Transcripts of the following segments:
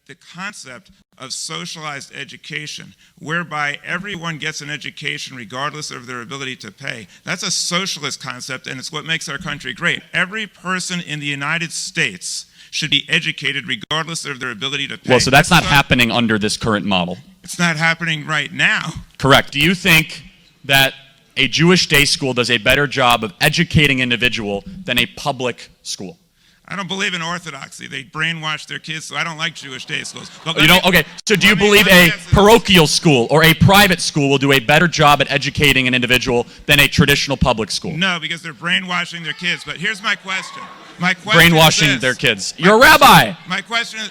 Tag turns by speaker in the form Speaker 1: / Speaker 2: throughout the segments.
Speaker 1: the concept of socialized education, whereby everyone gets an education regardless of their ability to pay, that's a socialist concept, and it's what makes our country great. Every person in the United States should be educated regardless of their ability to pay.
Speaker 2: Well, so that's not happening under this current model.
Speaker 1: It's not happening right now.
Speaker 2: Correct. Do you think that a Jewish day school does a better job of educating an individual than a public school?
Speaker 1: I don't believe in orthodoxy. They brainwash their kids, so I don't like Jewish day schools. But
Speaker 2: okay, so do you believe a parochial school or a private school will do a better job at educating an individual than a traditional public school?
Speaker 1: No, because they're brainwashing their kids. But here's my question. My question
Speaker 2: brainwashing
Speaker 1: is this.
Speaker 2: Their kids. You're a rabbi.
Speaker 1: My question is,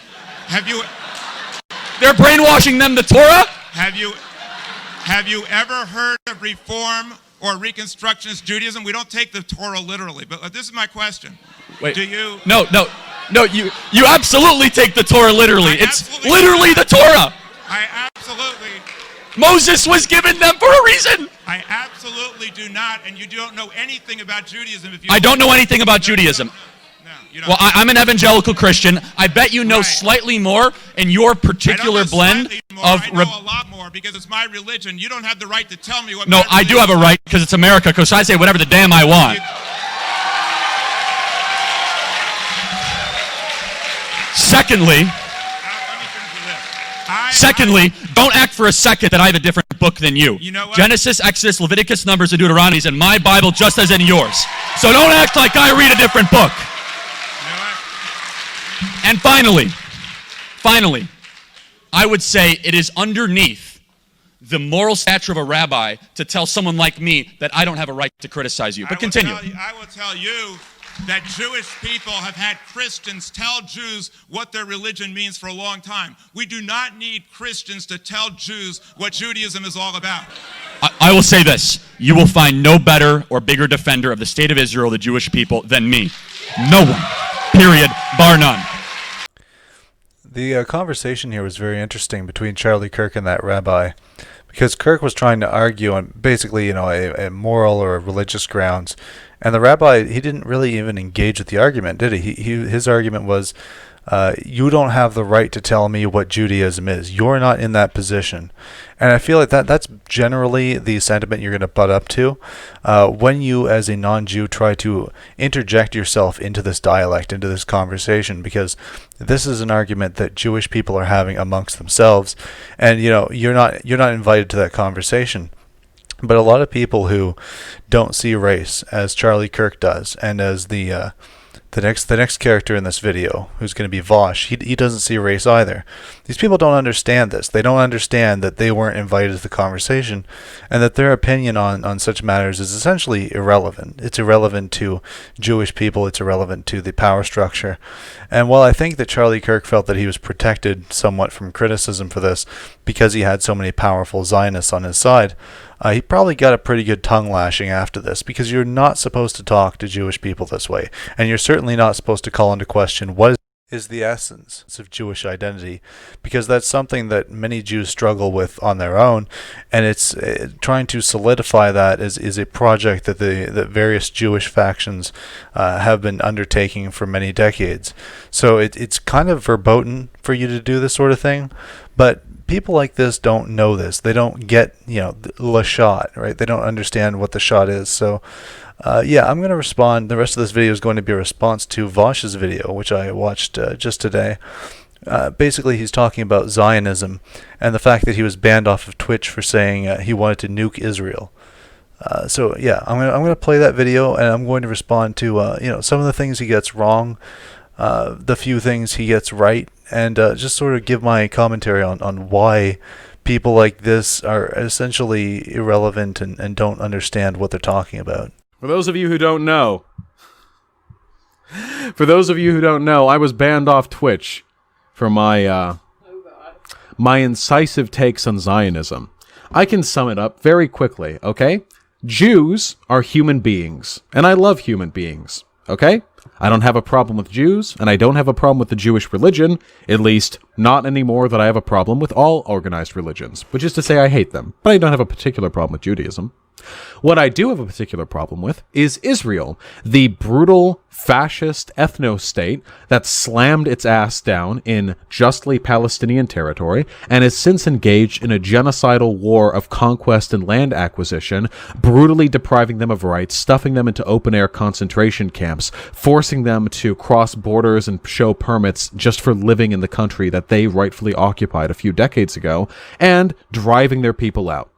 Speaker 2: They're brainwashing them the Torah?
Speaker 1: Have you ever heard of Reform or Reconstructionist Judaism? We don't take the Torah literally, but this is my question.
Speaker 2: Wait.
Speaker 1: Do you?
Speaker 2: No, you absolutely take the Torah literally. It's literally the Torah.
Speaker 1: I absolutely.
Speaker 2: Moses was given them for a reason.
Speaker 1: I absolutely do not, and you don't know anything about Judaism.
Speaker 2: I don't know anything about Judaism.
Speaker 1: No, you don't.
Speaker 2: Well, I'm an evangelical Christian. I bet you know slightly more in your particular blend of...
Speaker 1: I know a lot more because it's my religion. You don't have the right to tell me what...
Speaker 2: No, I do have a right because it's America, because I say whatever the damn I want. Secondly, don't act for a second that I have a different book than you.
Speaker 1: You know what?
Speaker 2: Genesis, Exodus, Leviticus, Numbers, and Deuteronomy is in my Bible just as in yours. So don't act like I read a different book.
Speaker 1: You know what?
Speaker 2: And finally, I would say it is underneath the moral stature of a rabbi to tell someone like me that I don't have a right to criticize you. But continue.
Speaker 1: I will tell you that Jewish people have had Christians tell Jews what their religion means for a long time. We do not need Christians to tell Jews what Judaism is all about.
Speaker 2: I will say this. You will find no better or bigger defender of the state of Israel, the Jewish people, than me. No one. Period. Bar none.
Speaker 3: The conversation here was very interesting between Charlie Kirk and that rabbi, because Kirk was trying to argue on basically, a moral or a religious grounds. And the rabbi, he didn't really even engage with the argument, did he? His argument was, you don't have the right to tell me what Judaism is. You're not in that position. And I feel like that's generally the sentiment you're going to butt up to when you, as a non-Jew, try to interject yourself into this dialect, into this conversation, because this is an argument that Jewish people are having amongst themselves, and you're not invited to that conversation. But a lot of people who don't see race, as Charlie Kirk does, and as the next character in this video, who's going to be Vaush, he doesn't see race either. These people don't understand this. They don't understand that they weren't invited to the conversation, and that their opinion on such matters is essentially irrelevant. It's irrelevant to Jewish people. It's irrelevant to the power structure. And while I think that Charlie Kirk felt that he was protected somewhat from criticism for this because he had so many powerful Zionists on his side, he probably got a pretty good tongue lashing after this, because you're not supposed to talk to Jewish people this way, and you're certainly not supposed to call into question what is the essence of Jewish identity, because that's something that many Jews struggle with on their own, and it's trying to solidify that is a project that the various Jewish factions have been undertaking for many decades. So it's kind of verboten for you to do this sort of thing, but people like this don't know this. They don't get, the shot, right? They don't understand what the shot is. So, I'm going to respond. The rest of this video is going to be a response to Vaush's video, which I watched just today. Basically, he's talking about Zionism and the fact that he was banned off of Twitch for saying he wanted to nuke Israel. I'm going to play that video, and I'm going to respond to some of the things he gets wrong, the few things he gets right, and just sort of give my commentary on why people like this are essentially irrelevant and don't understand what they're talking about.
Speaker 4: For those of you who don't know, I was banned off Twitch for my incisive takes on Zionism. I can sum it up very quickly, okay? Jews are human beings, and I love human beings, okay? I don't have a problem with Jews, and I don't have a problem with the Jewish religion, at least not any more than I have a problem with all organized religions, which is to say I hate them, but I don't have a particular problem with Judaism. What I do have a particular problem with is Israel, the brutal fascist ethno-state that slammed its ass down in justly Palestinian territory and has since engaged in a genocidal war of conquest and land acquisition, brutally depriving them of rights, stuffing them into open-air concentration camps, forcing them to cross borders and show permits just for living in the country that they rightfully occupied a few decades ago, and driving their people out.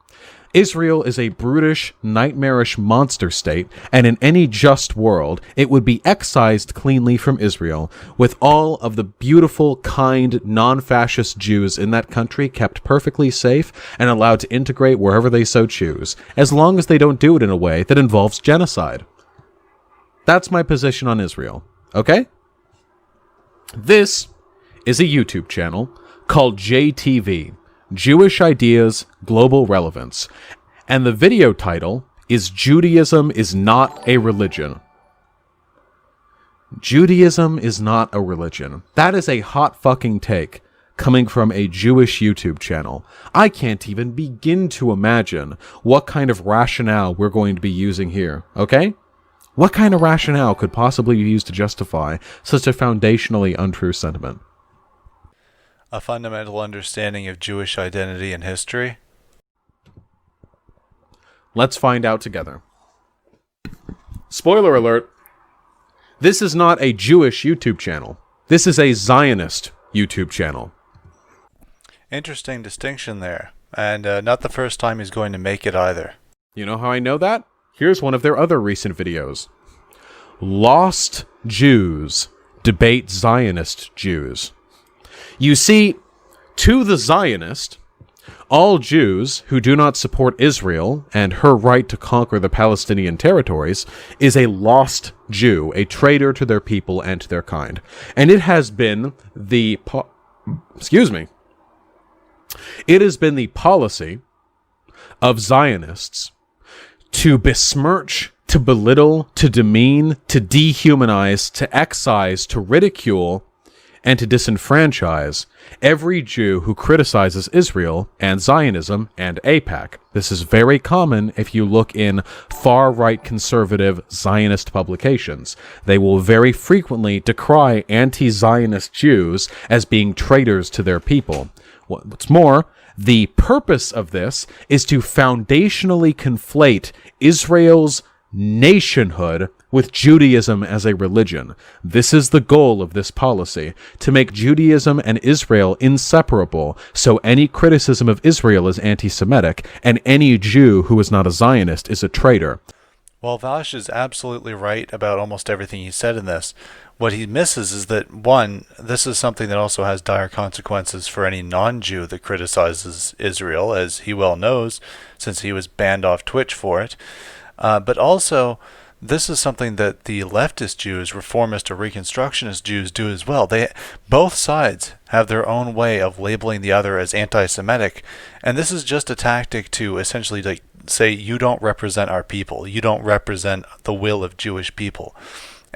Speaker 4: Israel is a brutish, nightmarish monster state, and in any just world, it would be excised cleanly from Israel, with all of the beautiful, kind, non-fascist Jews in that country kept perfectly safe and allowed to integrate wherever they so choose, as long as they don't do it in a way that involves genocide. That's my position on Israel, okay? This is a YouTube channel called JTV. Jewish Ideas, Global Relevance. And the video title is Judaism is Not a Religion. Judaism is not a religion. That is a hot fucking take coming from a Jewish YouTube channel. I can't even begin to imagine what kind of rationale we're going to be using here, okay? What kind of rationale could possibly be used to justify such a foundationally untrue sentiment?
Speaker 3: A fundamental understanding of Jewish identity and history?
Speaker 4: Let's find out together. Spoiler alert. This is not a Jewish YouTube channel. This is a Zionist YouTube channel.
Speaker 3: Interesting distinction there. And not the first time he's going to make it either.
Speaker 4: You know how I know that? Here's one of their other recent videos. Lost Jews debate Zionist Jews. You see, to the Zionist, all Jews who do not support Israel and her right to conquer the Palestinian territories is a lost Jew, a traitor to their people and to their kind. And it has been the It has been the policy of Zionists to besmirch, to belittle, to demean, to dehumanize, to excise, to ridicule, and to disenfranchise every Jew who criticizes Israel and Zionism and AIPAC. This is very common if you look in far-right conservative Zionist publications. They will very frequently decry anti-Zionist Jews as being traitors to their people. What's more, the purpose of this is to foundationally conflate Israel's nationhood with Judaism as a religion. This is the goal of this policy, to make Judaism and Israel inseparable, so any criticism of Israel is anti-Semitic, and any Jew who is not a Zionist is a traitor.
Speaker 3: Well, Vaush is absolutely right about almost everything he said in this. What he misses is that, one, this is something that also has dire consequences for any non-Jew that criticizes Israel, as he well knows, since he was banned off Twitch for it. But also, this is something that the leftist Jews, reformist or reconstructionist Jews do as well. Both sides have their own way of labeling the other as anti-Semitic, and this is just a tactic to essentially say, you don't represent our people, you don't represent the will of Jewish people.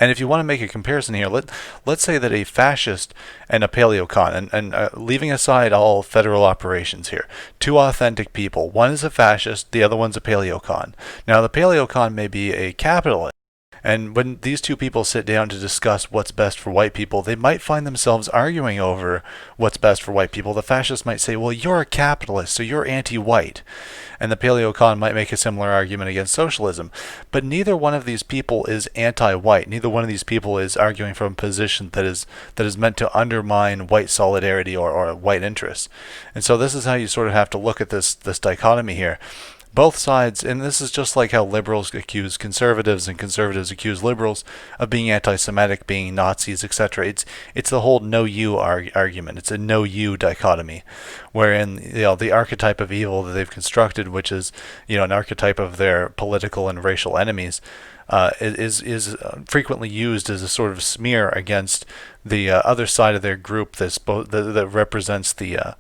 Speaker 3: And if you want to make a comparison here, let's say that a fascist and a paleocon, and leaving aside all federal operations here, two authentic people. One is a fascist, the other one's a paleocon. Now, the paleocon may be a capitalist, and when these two people sit down to discuss what's best for white people, they might find themselves arguing over what's best for white people. The fascist might say, well, you're a capitalist, so you're anti-white. And the paleocon might make a similar argument against socialism. But neither one of these people is anti-white. Neither one of these people is arguing from a position that is meant to undermine white solidarity or white interests. And so this is how you sort of have to look at this dichotomy here. Both sides, and this is just like how liberals accuse conservatives and conservatives accuse liberals of being anti-Semitic, being Nazis, etc. It's the whole no-you argument. It's a no-you dichotomy, wherein the archetype of evil that they've constructed, which is an archetype of their political and racial enemies, is frequently used as a sort of smear against the other side of their group that represents the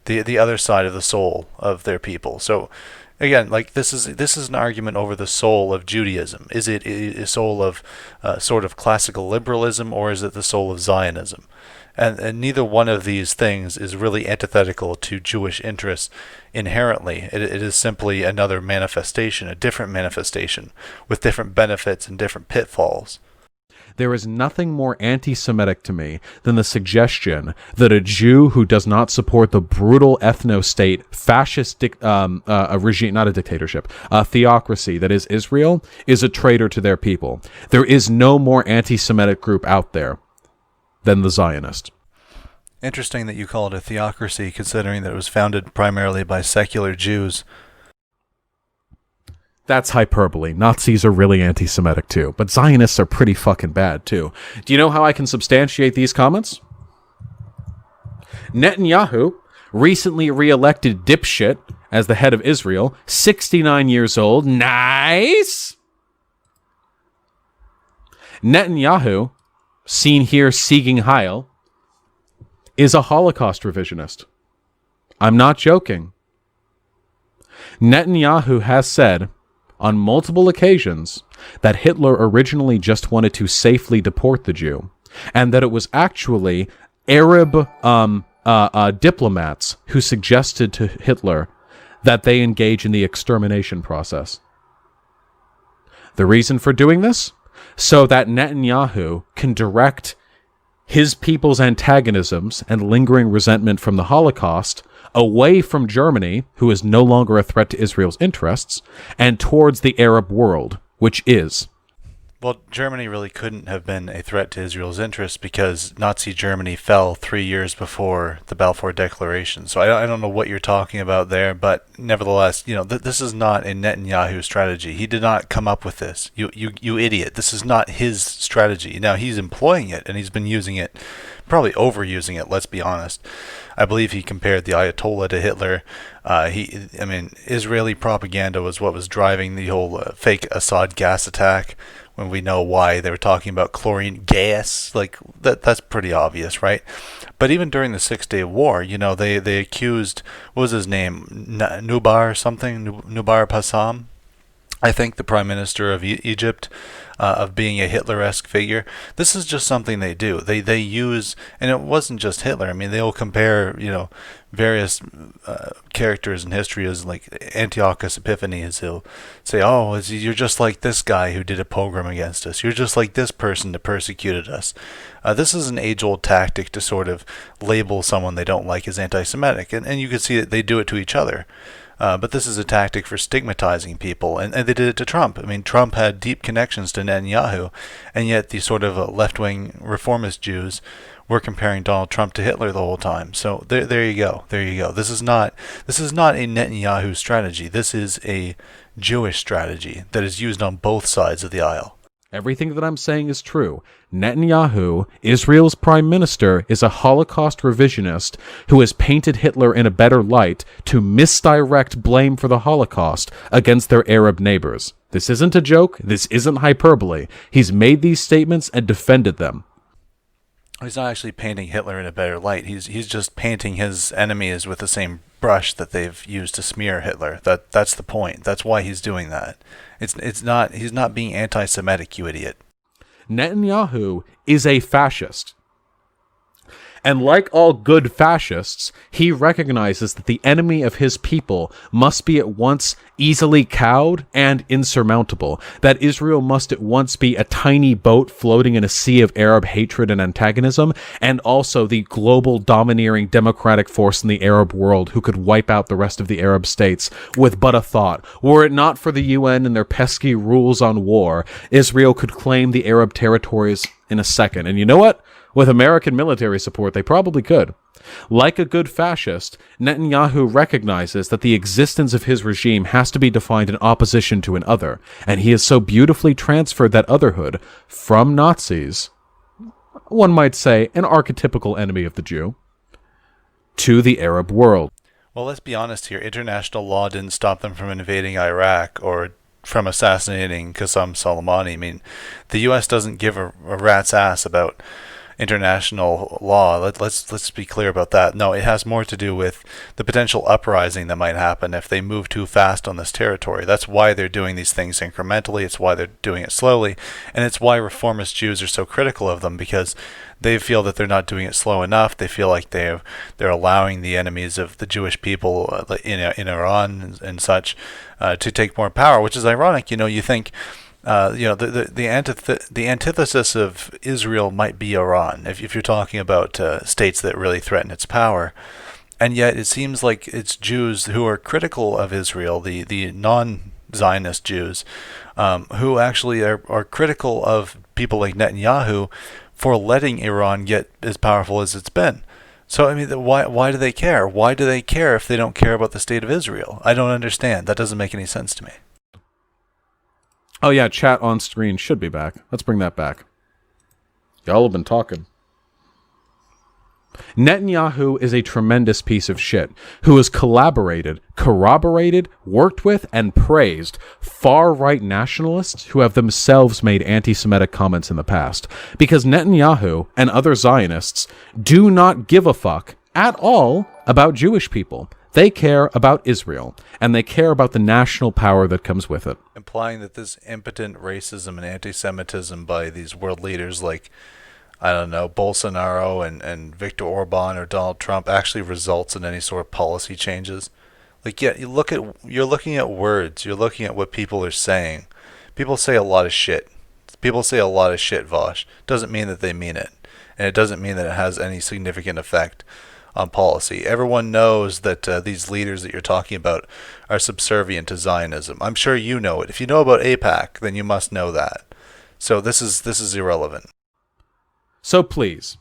Speaker 3: other side of the soul of their people. So again, this is an argument over the soul of Judaism. Is it a soul of sort of classical liberalism, or is it the soul of Zionism? And neither one of these things is really antithetical to Jewish interests inherently. It is simply another manifestation, a different manifestation, with different benefits and different pitfalls.
Speaker 4: There is nothing more anti-Semitic to me than the suggestion that a Jew who does not support the brutal ethno-state, fascist regime, not a dictatorship, a theocracy that is Israel, is a traitor to their people. There is no more anti-Semitic group out there than the Zionist.
Speaker 3: Interesting that you call it a theocracy, considering that it was founded primarily by secular Jews.
Speaker 4: That's hyperbole. Nazis are really anti-Semitic too, but Zionists are pretty fucking bad too. Do you know how I can substantiate these comments? Netanyahu, recently re-elected dipshit as the head of Israel, 69 years old. Nice! Netanyahu, seen here Sieging Heil, is a Holocaust revisionist. I'm not joking. Netanyahu has said on multiple occasions that Hitler originally just wanted to safely deport the Jew, and that it was actually Arab diplomats who suggested to Hitler that they engage in the extermination process. The reason for doing this? So that Netanyahu can direct his people's antagonisms and lingering resentment from the Holocaust away from Germany, who is no longer a threat to Israel's interests, and towards the Arab world, which is.
Speaker 3: Well, Germany really couldn't have been a threat to Israel's interests because Nazi Germany fell 3 years before the Balfour Declaration. So I don't know what you're talking about there, but nevertheless, this is not a Netanyahu strategy. He did not come up with this. You idiot. This is not his strategy. Now, he's employing it, and he's been using it, probably overusing it, let's be honest. I believe he compared the Ayatollah to Hitler. Israeli propaganda was what was driving the whole fake Assad gas attack, when we know why. They were talking about chlorine gas. Like, that's pretty obvious, right? But even during the 6-Day War, they accused, what was his name, Nubar something, Nubar Passam, I think, the Prime Minister of Egypt, of being a Hitler-esque figure. This is just something they do. They use, and it wasn't just Hitler. I mean, they'll compare, various characters in history as like Antiochus Epiphanes. He'll say, "Oh, you're just like this guy who did a pogrom against us. You're just like this person that persecuted us." This is an age-old tactic to sort of label someone they don't like as anti-Semitic, and you can see that they do it to each other. But this is a tactic for stigmatizing people, and they did it to Trump. I mean, Trump had deep connections to Netanyahu, and yet the sort of left-wing reformist Jews were comparing Donald Trump to Hitler the whole time. So there you go. There you go. This is not a Netanyahu strategy. This is a Jewish strategy that is used on both sides of the aisle.
Speaker 4: Everything that I'm saying is true. Netanyahu, Israel's prime minister, is a Holocaust revisionist who has painted Hitler in a better light to misdirect blame for the Holocaust against their Arab neighbors. This isn't a joke. This isn't hyperbole. He's made these statements and defended them.
Speaker 3: He's not actually painting Hitler in a better light. He's just painting his enemies with the same brush that they've used to smear Hitler. That's the point. That's why he's doing that. He's not being anti-Semitic, you idiot.
Speaker 4: Netanyahu is a fascist. And like all good fascists, he recognizes that the enemy of his people must be at once easily cowed and insurmountable, that Israel must at once be a tiny boat floating in a sea of Arab hatred and antagonism, and also the global domineering democratic force in the Arab world who could wipe out the rest of the Arab states with but a thought. Were it not for the UN and their pesky rules on war, Israel could claim the Arab territories in a second. And you know what? With American military support, they probably could. Like a good fascist, Netanyahu recognizes that the existence of his regime has to be defined in opposition to an other, and he has so beautifully transferred that otherhood from Nazis, one might say an archetypical enemy of the Jew, to the Arab world.
Speaker 3: Well, let's be honest here. International law didn't stop them from invading Iraq or from assassinating Qasem Soleimani. I mean, the U.S. doesn't give a rat's ass about international law. Let's be clear about that. No, it has more to do with the potential uprising that might happen if they move too fast on this territory. That's why they're doing these things incrementally. It's why they're doing it slowly, and it's why reformist Jews are so critical of them, because they feel that they're not doing it slow enough. They feel like they're allowing the enemies of the Jewish people in Iran and such to take more power, which is ironic. You think. The antithesis of Israel might be Iran, if you're talking about states that really threaten its power, and yet it seems like it's Jews who are critical of Israel, the non-Zionist Jews, who actually are critical of people like Netanyahu for letting Iran get as powerful as it's been. So I mean, why do they care? Why do they care if they don't care about the state of Israel? I don't understand. That doesn't make any sense to me.
Speaker 4: Oh yeah, chat on screen should be back. Let's bring that back. Y'all have been talking. Netanyahu is a tremendous piece of shit who has collaborated, corroborated, worked with, and praised far-right nationalists who have themselves made anti-Semitic comments in the past. Because Netanyahu and other Zionists do not give a fuck at all about Jewish people. They care about Israel, and they care about the national power that comes with it.
Speaker 3: Implying that this impotent racism and anti-Semitism by these world leaders like, I don't know, Bolsonaro and Viktor Orban or Donald Trump actually results in any sort of policy changes. Like, yeah, you're looking at words, you're looking at what people are saying. People say a lot of shit. People say a lot of shit, Vaush. Doesn't mean that they mean it. And it doesn't mean that it has any significant effect on policy. Everyone knows that these leaders that you're talking about are subservient to Zionism. I'm sure you know it. If you know about AIPAC, then you must know that. So this is irrelevant.
Speaker 4: So please,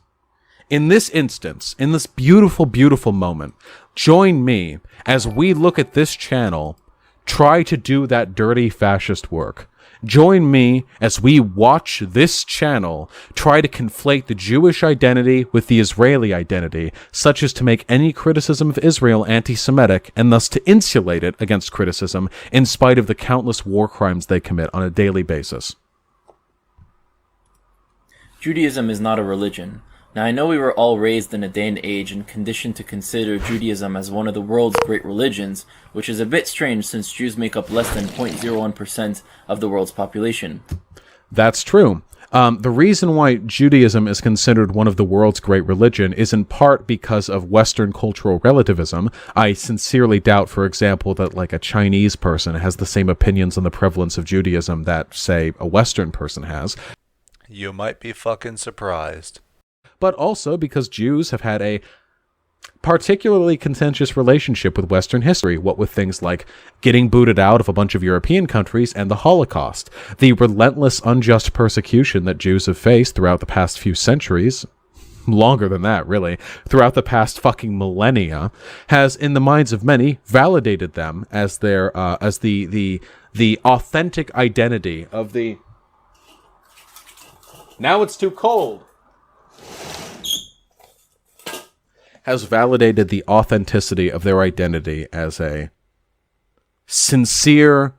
Speaker 4: in this instance, in this beautiful, beautiful moment, join me as we look at this channel try to do that dirty fascist work. Join me as we watch this channel try to conflate the Jewish identity with the Israeli identity, such as to make any criticism of Israel anti-Semitic, and thus to insulate it against criticism in spite of the countless war crimes they commit on a daily basis.
Speaker 5: Judaism is not a religion. Now, I know we were all raised in a day and age and conditioned to consider Judaism as one of the world's great religions, which is a bit strange since Jews make up less than 0.01% of the world's population.
Speaker 4: That's true. The reason why Judaism is considered one of the world's great religion is in part because of Western cultural relativism. I sincerely doubt, for example, that like a Chinese person has the same opinions on the prevalence of Judaism that, say, a Western person has.
Speaker 3: You might be fucking surprised.
Speaker 4: But also because Jews have had a particularly contentious relationship with Western history, what with things like getting booted out of a bunch of European countries and the Holocaust. The relentless, unjust persecution that Jews have faced throughout the past few centuries, longer than that, really, throughout the past fucking millennia, has, in the minds of many, validated them as their, as the authentic identity of the... Now it's too cold! Has validated the authenticity of their identity as a sincere,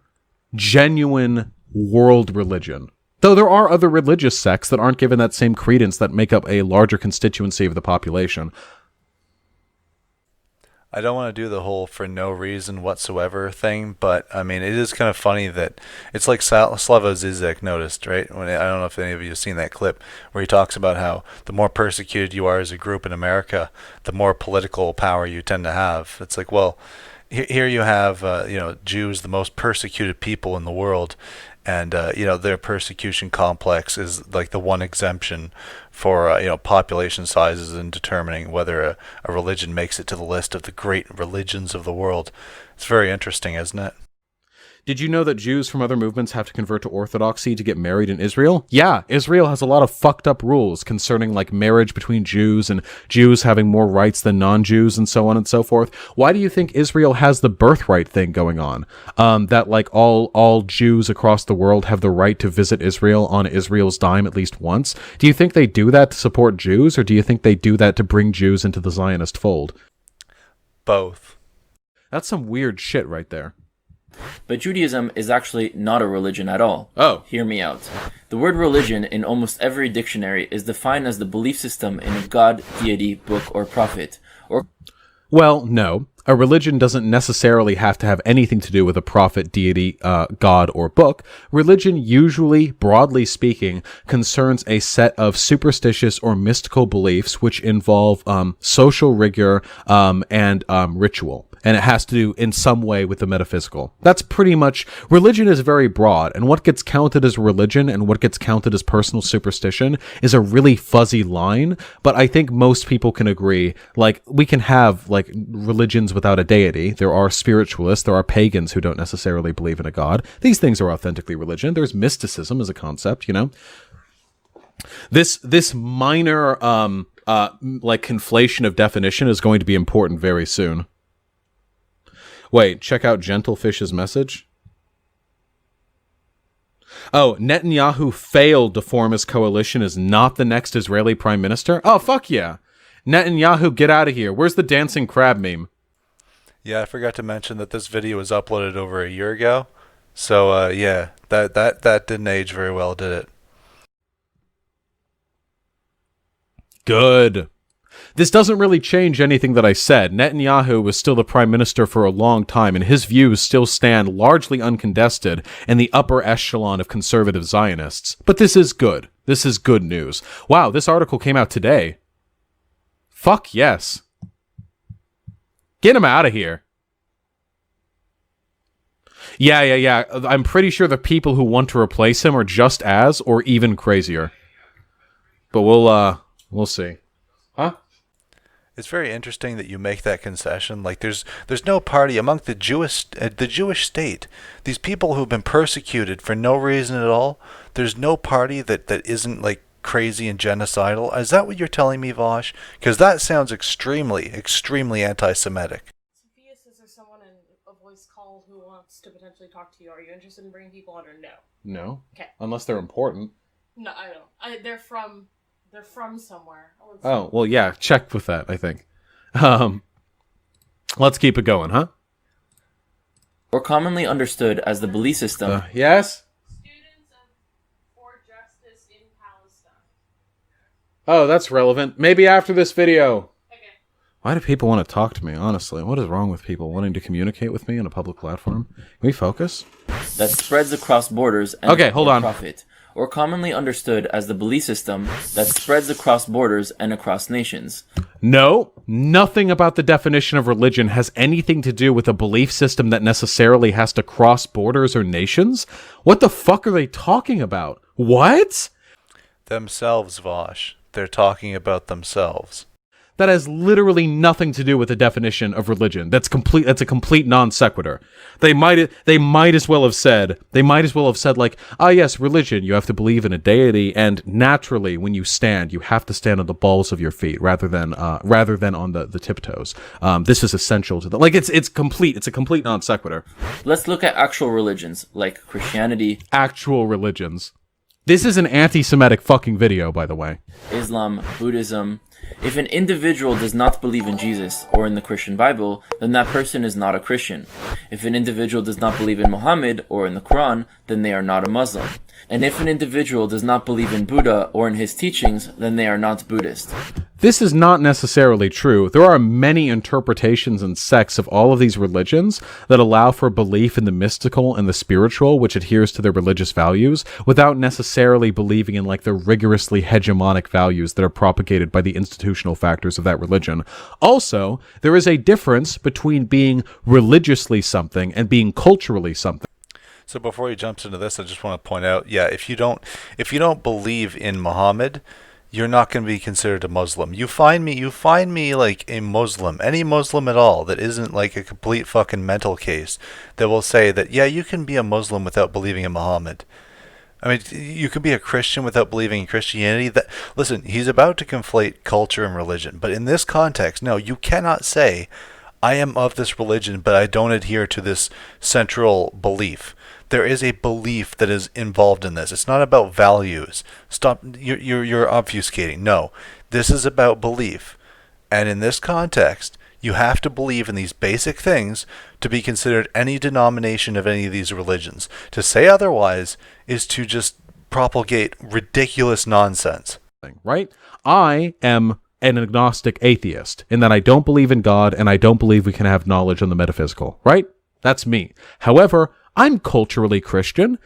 Speaker 4: genuine world religion. Though there are other religious sects that aren't given that same credence that make up a larger constituency of the population.
Speaker 3: I don't want to do the whole for no reason whatsoever thing, but I mean, it is kind of funny that it's like Slavoj Zizek noticed, right? I don't know if any of you have seen that clip where he talks about how the more persecuted you are as a group in America, the more political power you tend to have. It's like, well, here you have, Jews, the most persecuted people in the world, and their persecution complex is like the one exemption for population sizes and determining whether a religion makes it to the list of the great religions of the world. It's very interesting, isn't it?
Speaker 4: Did you know that Jews from other movements have to convert to Orthodoxy to get married in Israel? Yeah, Israel has a lot of fucked up rules concerning like marriage between Jews and Jews having more rights than non-Jews and so on and so forth. Why do you think Israel has the birthright thing going on? That like all Jews across the world have the right to visit Israel on Israel's dime at least once? Do you think they do that to support Jews, or do you think they do that to bring Jews into the Zionist fold?
Speaker 3: Both.
Speaker 4: That's some weird shit right there.
Speaker 5: But Judaism is actually not a religion at all.
Speaker 4: Oh.
Speaker 5: Hear me out. The word religion in almost every dictionary is defined as the belief system in a god, deity, book, or prophet. Or
Speaker 4: Well, no. A religion doesn't necessarily have to have anything to do with a prophet, deity, god, or book. Religion usually, broadly speaking, concerns a set of superstitious or mystical beliefs which involve social rigor and ritual. And it has to do in some way with the metaphysical. That's pretty much, religion is very broad, and what gets counted as religion and what gets counted as personal superstition is a really fuzzy line, but I think most people can agree, like, we can have, like, religions without a deity. There are spiritualists, there are pagans who don't necessarily believe in a god. These things are authentically religion. There's mysticism as a concept, you know? This minor, like, conflation of definition is going to be important very soon. Wait, check out Gentlefish's message. Oh, Netanyahu failed to form his coalition as not the next Israeli prime minister? Oh, fuck yeah. Netanyahu, get out of here. Where's the dancing crab meme?
Speaker 3: Yeah, I forgot to mention that this video was uploaded over a year ago. So, yeah, that didn't age very well, did it?
Speaker 4: Good. This doesn't really change anything that I said. Netanyahu was still the prime minister for a long time, and his views still stand largely uncontested in the upper echelon of conservative Zionists. But this is good. This is good news. Wow, this article came out today. Fuck yes. Get him out of here. Yeah. I'm pretty sure the people who want to replace him are just as, or even crazier. But we'll see. Huh?
Speaker 3: It's very interesting that you make that concession. Like, there's no party among the Jewish state. These people who've been persecuted for no reason at all. There's no party that isn't, like, crazy and genocidal. Is that what you're telling me, Vaush? Because that sounds extremely, extremely anti-Semitic.
Speaker 6: Fascetioust, is there someone in a voice call who wants to potentially talk to you? Are you interested in bringing people on or no?
Speaker 4: No.
Speaker 6: Okay.
Speaker 4: Unless they're important.
Speaker 6: No, I don't. They're from somewhere.
Speaker 4: Oh, well, yeah, check with that, I think. Let's keep it going, huh?
Speaker 5: or commonly understood as the belief system
Speaker 4: Yes?
Speaker 6: Students for justice in Palestine.
Speaker 4: Oh, that's relevant. Maybe after this video.
Speaker 6: Okay.
Speaker 4: Why do people want to talk to me, honestly? What is wrong with people wanting to communicate with me on a public platform? Can we focus?
Speaker 5: that spreads across borders and
Speaker 4: Okay, hold on.
Speaker 5: profit, or commonly understood as the belief system that spreads across borders and across nations.
Speaker 4: No, nothing about the definition of religion has anything to do with a belief system that necessarily has to cross borders or nations. What the fuck are they talking about? What?
Speaker 3: Themselves, Vaush. They're talking about themselves.
Speaker 4: That has literally nothing to do with the definition of religion. That's a complete non sequitur. They might as well have said like, yes, religion, you have to believe in a deity, and naturally when you stand, you have to stand on the balls of your feet rather than on the tiptoes. This is essential to it's a complete non sequitur.
Speaker 5: Let's look at actual religions like Christianity,
Speaker 4: Actual religions. This is an anti-Semitic fucking video, by the way.
Speaker 5: Islam, Buddhism. If an individual does not believe in Jesus or in the Christian Bible, then that person is not a Christian. If an individual does not believe in Muhammad or in the Quran, then they are not a Muslim. And if an individual does not believe in Buddha or in his teachings, then they are not Buddhist.
Speaker 4: This is not necessarily true. There are many interpretations and sects of all of these religions that allow for belief in the mystical and the spiritual, which adheres to their religious values, without necessarily believing in like the rigorously hegemonic values that are propagated by the institutional factors of that religion. Also, there is a difference between being religiously something and being culturally something.
Speaker 3: So before he jumps into this, I just want to point out, if you don't believe in Muhammad, you're not going to be considered a Muslim. You find me like a Muslim, any Muslim at all that isn't like a complete fucking mental case that will say that, you can be a Muslim without believing in Muhammad. I mean, you can be a Christian without believing in Christianity. Listen, he's about to conflate culture and religion, but in this context, no, you cannot say, I am of this religion, but I don't adhere to this central belief. There is a belief that is involved in this. It's not about values. Stop. You're obfuscating. No, this is about belief. And in this context, You have to believe in these basic things to be considered any denomination of any of these religions. To say otherwise is to just propagate ridiculous nonsense.
Speaker 4: Right? I am an agnostic atheist in that I don't believe in God and I don't believe we can have knowledge on the metaphysical, right? That's me. However, I'm culturally Christian.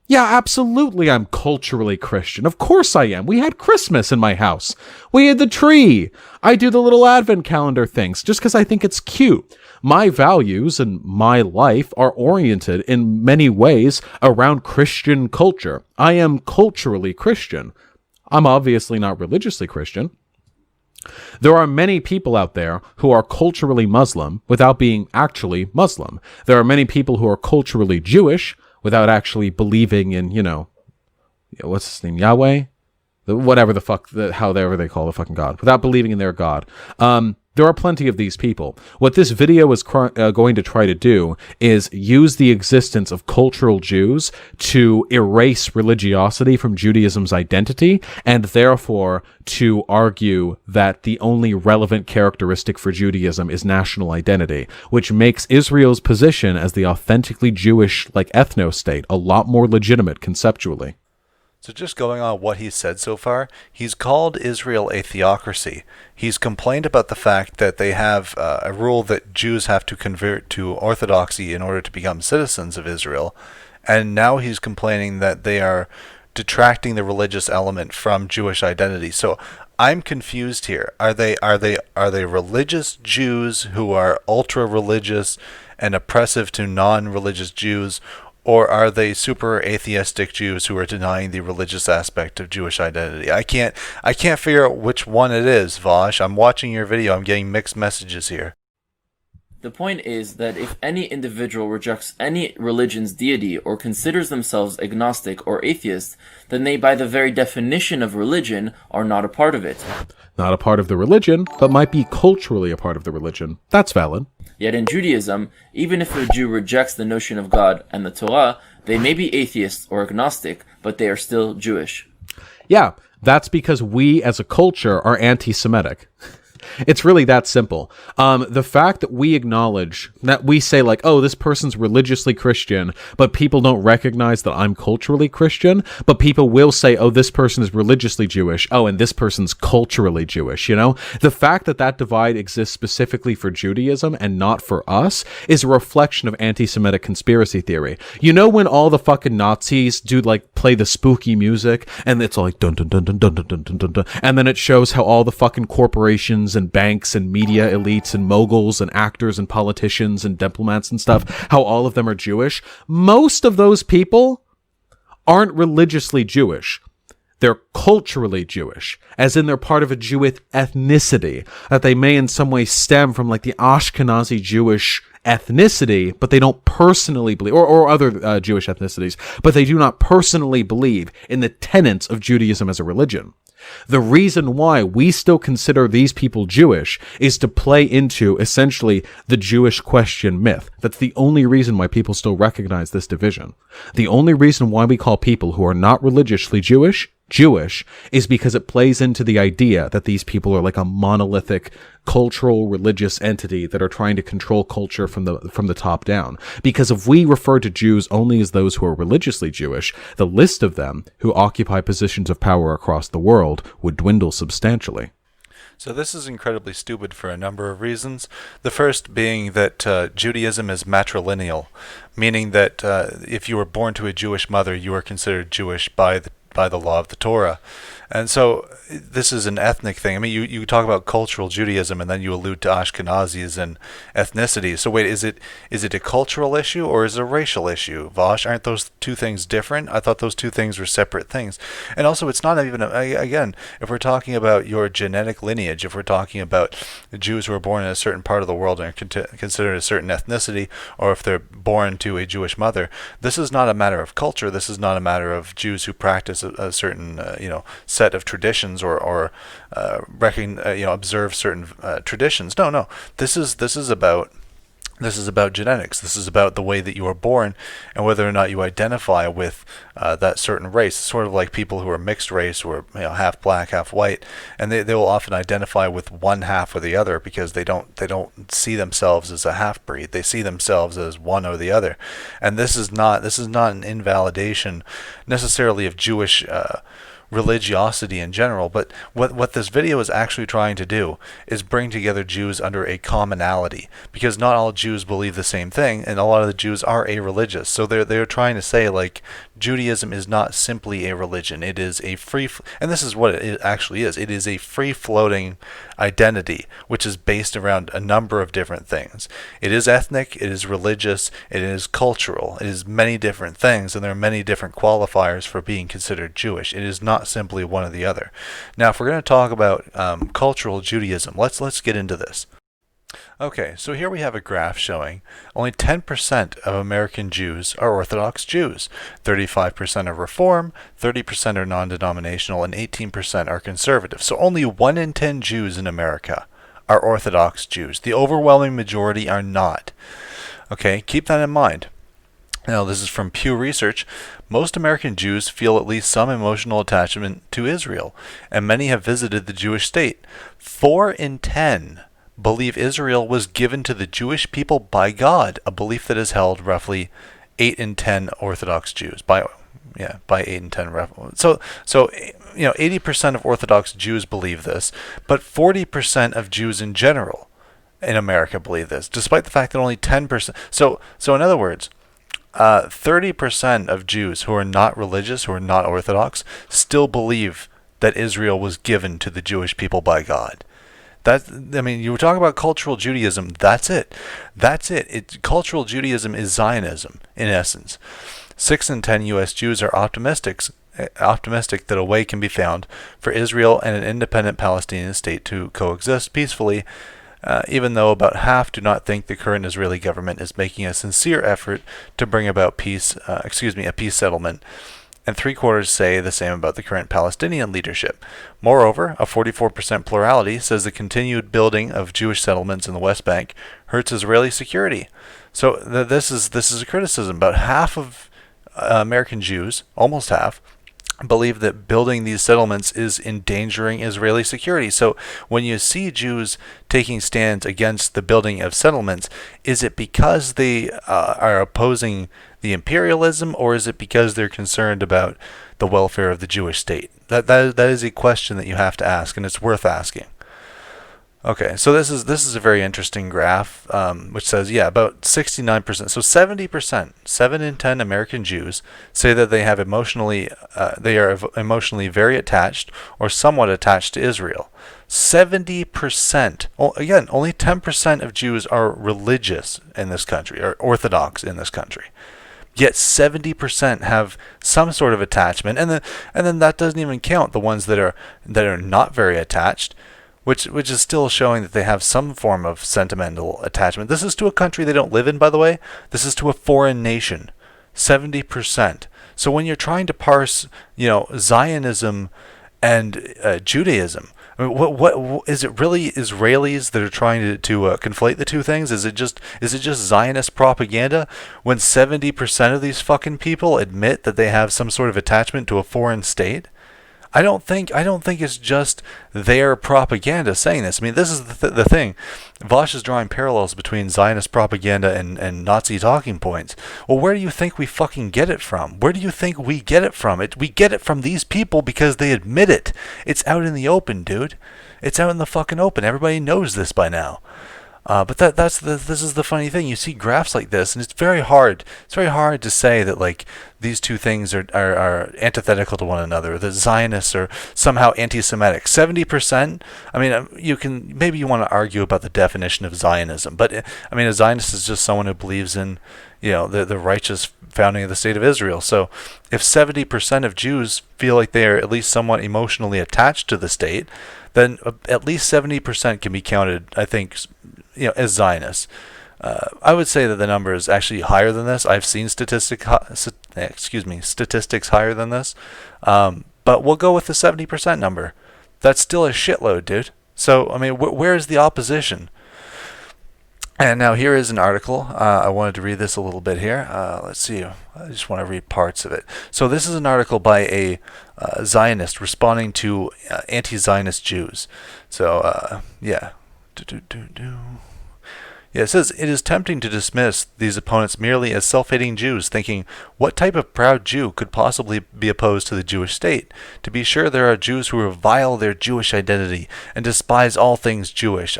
Speaker 4: Yeah, absolutely I'm culturally Christian. Of course I am. We had Christmas in my house. We had the tree. I do the little advent calendar things just because I think it's cute. My values and my life are oriented in many ways around Christian culture. I am culturally Christian. I'm obviously not religiously Christian. There are many people out there who are culturally Muslim without being actually Muslim. There are many people who are culturally Jewish without actually believing in, what's his name, Yahweh? Whatever the fuck, however they call the fucking God, without believing in their God. There are plenty of these people. What this video is going to try to do is use the existence of cultural Jews to erase religiosity from Judaism's identity, and therefore to argue that the only relevant characteristic for Judaism is national identity, which makes Israel's position as the authentically Jewish, ethno-state a lot more legitimate conceptually.
Speaker 3: So just going on what he's said so far, he's called Israel a theocracy. He's complained about the fact that they have a rule that Jews have to convert to Orthodoxy in order to become citizens of Israel. And now he's complaining that they are detracting the religious element from Jewish identity. So I'm confused here. Are they religious Jews who are ultra religious and oppressive to non-religious Jews? Or are they super atheistic Jews who are denying the religious aspect of Jewish identity? I can't figure out which one it is, Vaush. I'm watching your video. I'm getting mixed messages here.
Speaker 5: The point is that if any individual rejects any religion's deity or considers themselves agnostic or atheist, then they, by the very definition of religion, are not a part of it.
Speaker 4: Not a part of the religion, but might be culturally a part of the religion. That's valid.
Speaker 5: Yet in Judaism, even if a Jew rejects the notion of God and the Torah, they may be atheists or agnostic, but they are still Jewish.
Speaker 4: Yeah, that's because we as a culture are anti-Semitic. It's really that simple. The fact that we acknowledge, that we say oh, this person's religiously Christian, but people don't recognize that I'm culturally Christian, but people will say, oh, this person is religiously Jewish, oh, and this person's culturally Jewish, The fact that that divide exists specifically for Judaism and not for us is a reflection of anti-Semitic conspiracy theory. When all the fucking Nazis do play the spooky music, and it's all dun dun dun dun dun dun dun dun dun, and then it shows how all the fucking corporations and banks and media elites and moguls and actors and politicians and diplomats and stuff, how all of them are Jewish. Most of those people aren't religiously Jewish. They're culturally Jewish, as in they're part of a Jewish ethnicity, that they may in some way stem from the Ashkenazi Jewish ethnicity, but they don't personally believe, or other Jewish ethnicities, but they do not personally believe in the tenets of Judaism as a religion. The reason why we still consider these people Jewish is to play into, essentially, the Jewish question myth. That's the only reason why people still recognize this division. The only reason why we call people who are not religiously Jewish is because it plays into the idea that these people are a monolithic cultural religious entity that are trying to control culture from the top down. Because if we refer to Jews only as those who are religiously Jewish, the list of them who occupy positions of power across the world would dwindle substantially.
Speaker 3: So this is incredibly stupid for a number of reasons. The first being that Judaism is matrilineal, meaning that if you were born to a Jewish mother, you are considered Jewish by the law of the Torah. And so this is an ethnic thing. I mean, you talk about cultural Judaism and then you allude to Ashkenazis and ethnicity. So wait, is it a cultural issue or is it a racial issue? Vaush, aren't those two things different? I thought those two things were separate things. And also, it's not even, again, if we're talking about your genetic lineage, if we're talking about Jews who are born in a certain part of the world and are considered a certain ethnicity, or if they're born to a Jewish mother, this is not a matter of culture. This is not a matter of Jews who practice a certain, set of traditions or observe certain traditions. No, this is about This is about genetics. This is about the way that you are born and whether or not you identify with that certain race. It's sort of like people who are mixed race, who are half black, half white, and they will often identify with one half or the other because they don't see themselves as a half breed. They see themselves as one or the other. And this is not an invalidation necessarily of Jewish religiosity in general, but what this video is actually trying to do is bring together Jews under a commonality, because not all Jews believe the same thing, and a lot of the Jews are a-religious. So they're trying to say, like, Judaism is not simply a religion. It is a and this is what it actually is. It is a free-floating identity, which is based around a number of different things. It is ethnic, it is religious, it is cultural, it is many different things, and there are many different qualifiers for being considered Jewish. It is not simply one or the other. Now, if we're going to talk about cultural Judaism, let's get into this. Okay, so here we have a graph showing only 10% of American Jews are Orthodox Jews, 35% are Reform, 30% are non-denominational, and 18% are conservative. So only 1 in 10 Jews in America are Orthodox Jews. The overwhelming majority are not. Okay, keep that in mind. Now, this is from Pew Research. Most American Jews feel at least some emotional attachment to Israel, and many have visited the Jewish state. 4 in 10 believe Israel was given to the Jewish people by God, a belief that is held roughly 8 in 10 Orthodox Jews by 8 in 10. So 80% of Orthodox Jews believe this, but 40% of Jews in general in America believe this, despite the fact that only 10%. So in other words, 30% of Jews who are not religious, who are not Orthodox, still believe that Israel was given to the Jewish people by God. You were talking about cultural Judaism. That's it. Cultural Judaism is Zionism, in essence. 6 in 10 U.S. Jews are optimistic that a way can be found for Israel and an independent Palestinian state to coexist peacefully, even though about half do not think the current Israeli government is making a sincere effort to bring about a peace settlement, and 3/4 say the same about the current Palestinian leadership. Moreover, a 44% plurality says the continued building of Jewish settlements in the West Bank hurts Israeli security. So this is a criticism. About half of American Jews, almost half, believe that building these settlements is endangering Israeli security. So when you see Jews taking stands against the building of settlements, is it because they are opposing the imperialism, or is it because they're concerned about the welfare of the Jewish state? That is a question that you have to ask, and it's worth asking. Okay, so this is a very interesting graph, which says, about 69%, so 70%, 7 in 10 American Jews say that they are emotionally very attached or somewhat attached to Israel. 70%, again, only 10% of Jews are religious in this country, or Orthodox in this country. Yet 70% have some sort of attachment, and then that doesn't even count the ones that are not very attached, which is still showing that they have some form of sentimental attachment. This is to a country they don't live in, by the way. This is to a foreign nation. 70%. So when you're trying to parse, Zionism and Judaism, I mean, what is it really Israelis that are trying to conflate the two things? Is it just Zionist propaganda when 70% of these fucking people admit that they have some sort of attachment to a foreign state? I don't think it's just their propaganda saying this. I mean, this is the thing. Vaush is drawing parallels between Zionist propaganda and Nazi talking points. Well, where do you think we fucking get it from? Where do you think we get it from? We get it from these people because they admit it. It's out in the open, dude. It's out in the fucking open. Everybody knows this by now. But this is the funny thing. You see graphs like this, and it's very hard. It's very hard to say that like these two things are antithetical to one another. The Zionists are somehow anti-Semitic. 70%. I mean, you want to argue about the definition of Zionism, but I mean, a Zionist is just someone who believes in the righteous founding of the state of Israel. So if 70% of Jews feel like they are at least somewhat emotionally attached to the state, then at least 70% can be counted, I think, as Zionists. I would say that the number is actually higher than this. I've seen statistics higher than this. But we'll go with the 70% number. That's still a shitload, dude. So, I mean, where's the opposition? And now here is an article. I wanted to read this a little bit here. Let's see. I just want to read parts of it. So this is an article by a Zionist responding to anti-Zionist Jews. So yeah. Yeah, it says, it is tempting to dismiss these opponents merely as self-hating Jews, thinking, what type of proud Jew could possibly be opposed to the Jewish state? To be sure, there are Jews who revile their Jewish identity and despise all things Jewish.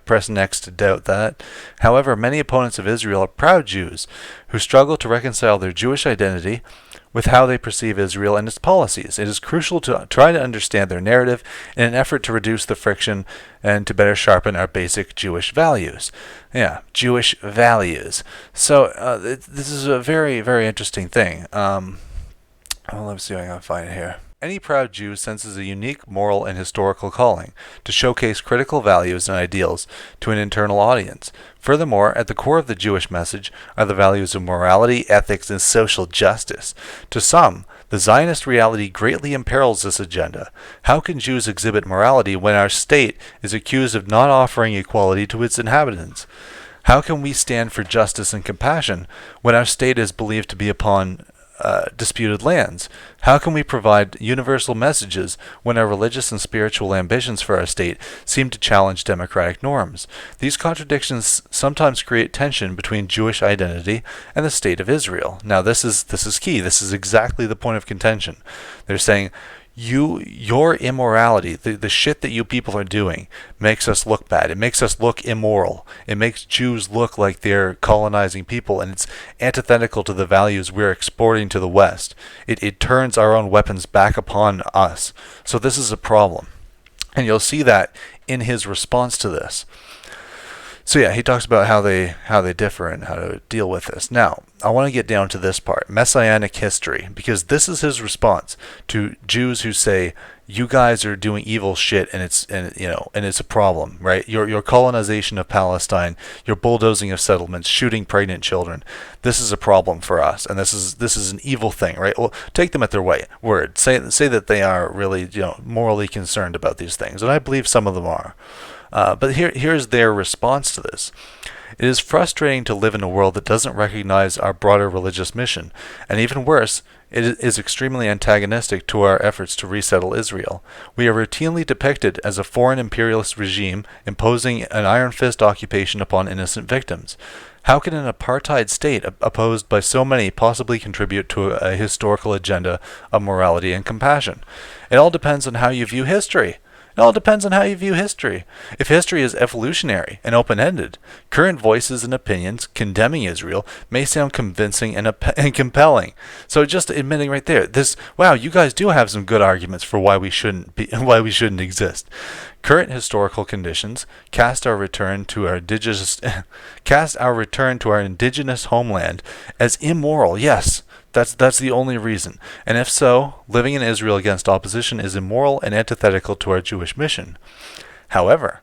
Speaker 3: Press next to doubt that. However, many opponents of Israel are proud Jews who struggle to reconcile their Jewish identity with how they perceive Israel and its policies. It is crucial to try to understand their narrative in an effort to reduce the friction and to better sharpen our basic Jewish values. Yeah, Jewish values. So this is a very, very interesting thing. Let's see if I can find it here. Any proud Jew senses a unique moral and historical calling to showcase critical values and ideals to an internal audience. Furthermore, at the core of the Jewish message are the values of morality, ethics, and social justice. To some, the Zionist reality greatly imperils this agenda. How can Jews exhibit morality when our state is accused of not offering equality to its inhabitants? How can we stand for justice and compassion when our state is believed to be upon disputed lands? How can we provide universal messages when our religious and spiritual ambitions for our state seem to challenge democratic norms? These contradictions sometimes create tension between Jewish identity and the state of Israel. Now this is key. This is exactly the point of contention. They're saying, your immorality, the shit that you people are doing, makes us look bad. It makes us look immoral. It makes Jews look like they're colonizing people, and it's antithetical to the values we're exporting to the West. It turns our own weapons back upon us. So this is a problem. And you'll see that in his response to this. So yeah, he talks about how they differ and how to deal with this. Now, I want to get down to this part, messianic history, because this is his response to Jews who say, you guys are doing evil shit and it's a problem, right? Your colonization of Palestine, your bulldozing of settlements, shooting pregnant children. This is a problem for us, and this is an evil thing, right? Well, take them at their word. Say that they are really, morally concerned about these things, and I believe some of them are. But here's their response to this. It is frustrating to live in a world that doesn't recognize our broader religious mission, and even worse, it is extremely antagonistic to our efforts to resettle Israel. We are routinely depicted as a foreign imperialist regime imposing an iron fist occupation upon innocent victims. How can an apartheid state opposed by so many possibly contribute to a historical agenda of morality and compassion? It all depends on how you view history. It all depends on how you view history. If history is evolutionary and open-ended, current voices and opinions condemning Israel may sound convincing and compelling. So just admitting right there, you guys do have some good arguments for why we shouldn't exist. Current historical conditions cast our return to our indigenous homeland as immoral. Yes. That's the only reason. And if so, living in Israel against opposition is immoral and antithetical to our Jewish mission. However,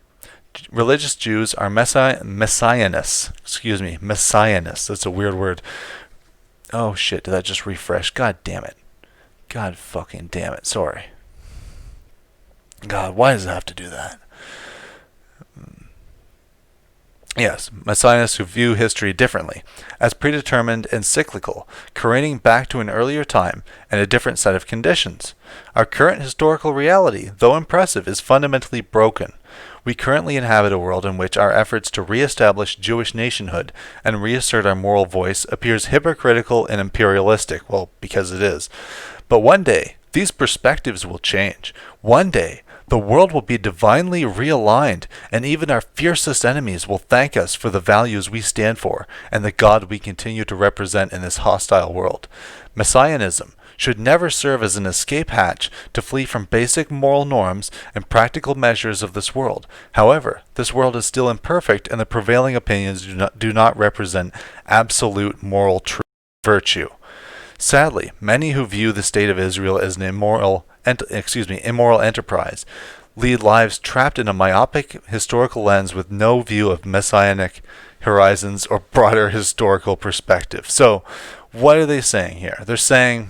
Speaker 3: religious Jews are messianists. Messianists. That's a weird word. Oh shit, did that just refresh? God damn it. God fucking damn it. Sorry. God, why does it have to do that? Yes, messianists who view history differently, as predetermined and cyclical, careening back to an earlier time and a different set of conditions. Our current historical reality, though impressive, is fundamentally broken. We currently inhabit a world in which our efforts to re-establish Jewish nationhood and reassert our moral voice appears hypocritical and imperialistic, well, because it is. But one day, these perspectives will change. One day, the world will be divinely realigned, and even our fiercest enemies will thank us for the values we stand for and the God we continue to represent in this hostile world. Messianism should never serve as an escape hatch to flee from basic moral norms and practical measures of this world. However, this world is still imperfect, and the prevailing opinions do not represent absolute moral virtue. Sadly, many who view the state of Israel as an immoral enterprise lead lives trapped in a myopic historical lens with no view of messianic horizons or broader historical perspective. So, what are they saying here? They're saying,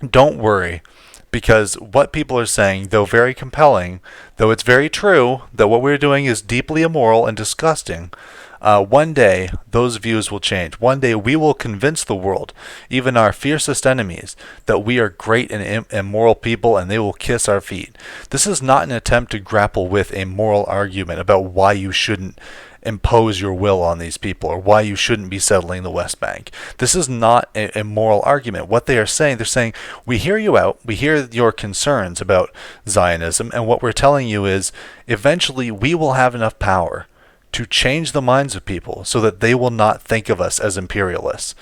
Speaker 3: don't worry, because what people are saying, though very compelling, though it's very true that what we're doing is deeply immoral and disgusting, One day, those views will change. One day, we will convince the world, even our fiercest enemies, that we are great and moral people, and they will kiss our feet. This is not an attempt to grapple with a moral argument about why you shouldn't impose your will on these people or why you shouldn't be settling the West Bank. This is not a moral argument. What they are saying, they're saying, we hear you out, we hear your concerns about Zionism, and what we're telling you is eventually we will have enough power to change the minds of people so that they will not think of us as imperialists.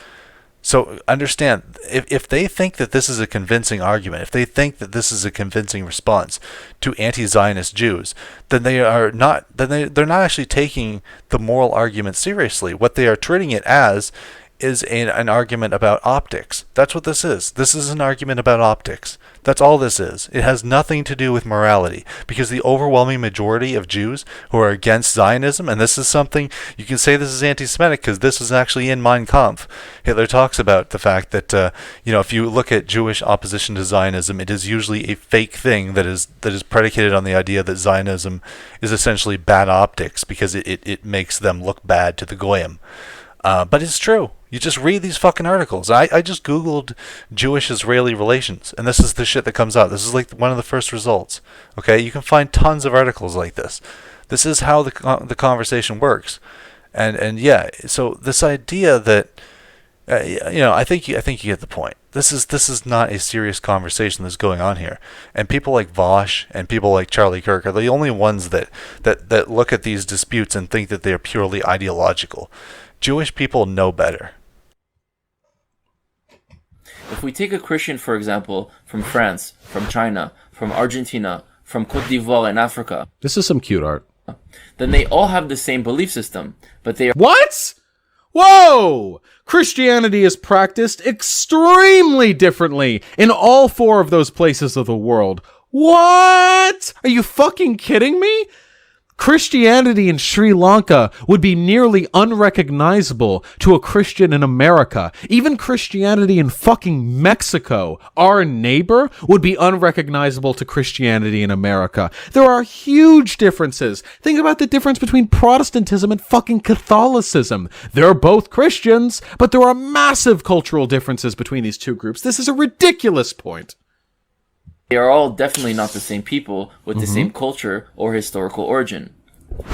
Speaker 3: So understand, if they think that this is a convincing argument, if they think that this is a convincing response to anti-Zionist Jews, then they're not actually taking the moral argument seriously. What they are treating it as is an argument about optics. That's what this is. This is an argument about optics. That's all this is. It has nothing to do with morality, because the overwhelming majority of Jews who are against Zionism, and this is something, you can say this is anti-Semitic because this is actually in Mein Kampf. Hitler talks about the fact that, if you look at Jewish opposition to Zionism, it is usually a fake thing that is predicated on the idea that Zionism is essentially bad optics because it makes them look bad to the Goyim. But it's true. You just read these fucking articles. I just Googled Jewish-Israeli relations, and this is the shit that comes out. This is like one of the first results. Okay? You can find tons of articles like this. This is how the conversation works. And yeah, so this idea that, I think you get the point. This is not a serious conversation that's going on here. And people like Vaush and people like Charlie Kirk are the only ones that look at these disputes and think that they are purely ideological. Jewish people know better.
Speaker 5: If we take a Christian, for example, from France, from China, from Argentina, from Cote d'Ivoire in Africa,
Speaker 4: This is some cute art.
Speaker 5: then they all have the same belief system, but they are
Speaker 4: What? Whoa! Christianity is practiced extremely differently in all four of those places of the world. What? Are you fucking kidding me? Christianity in Sri Lanka would be nearly unrecognizable to a Christian in America. Even Christianity in fucking Mexico, our neighbor, would be unrecognizable to Christianity in America. There are huge differences. Think about the difference between Protestantism and fucking Catholicism. They're both Christians, but there are massive cultural differences between these two groups. This is a ridiculous point.
Speaker 5: They are all definitely not the same people with the same culture or historical origin.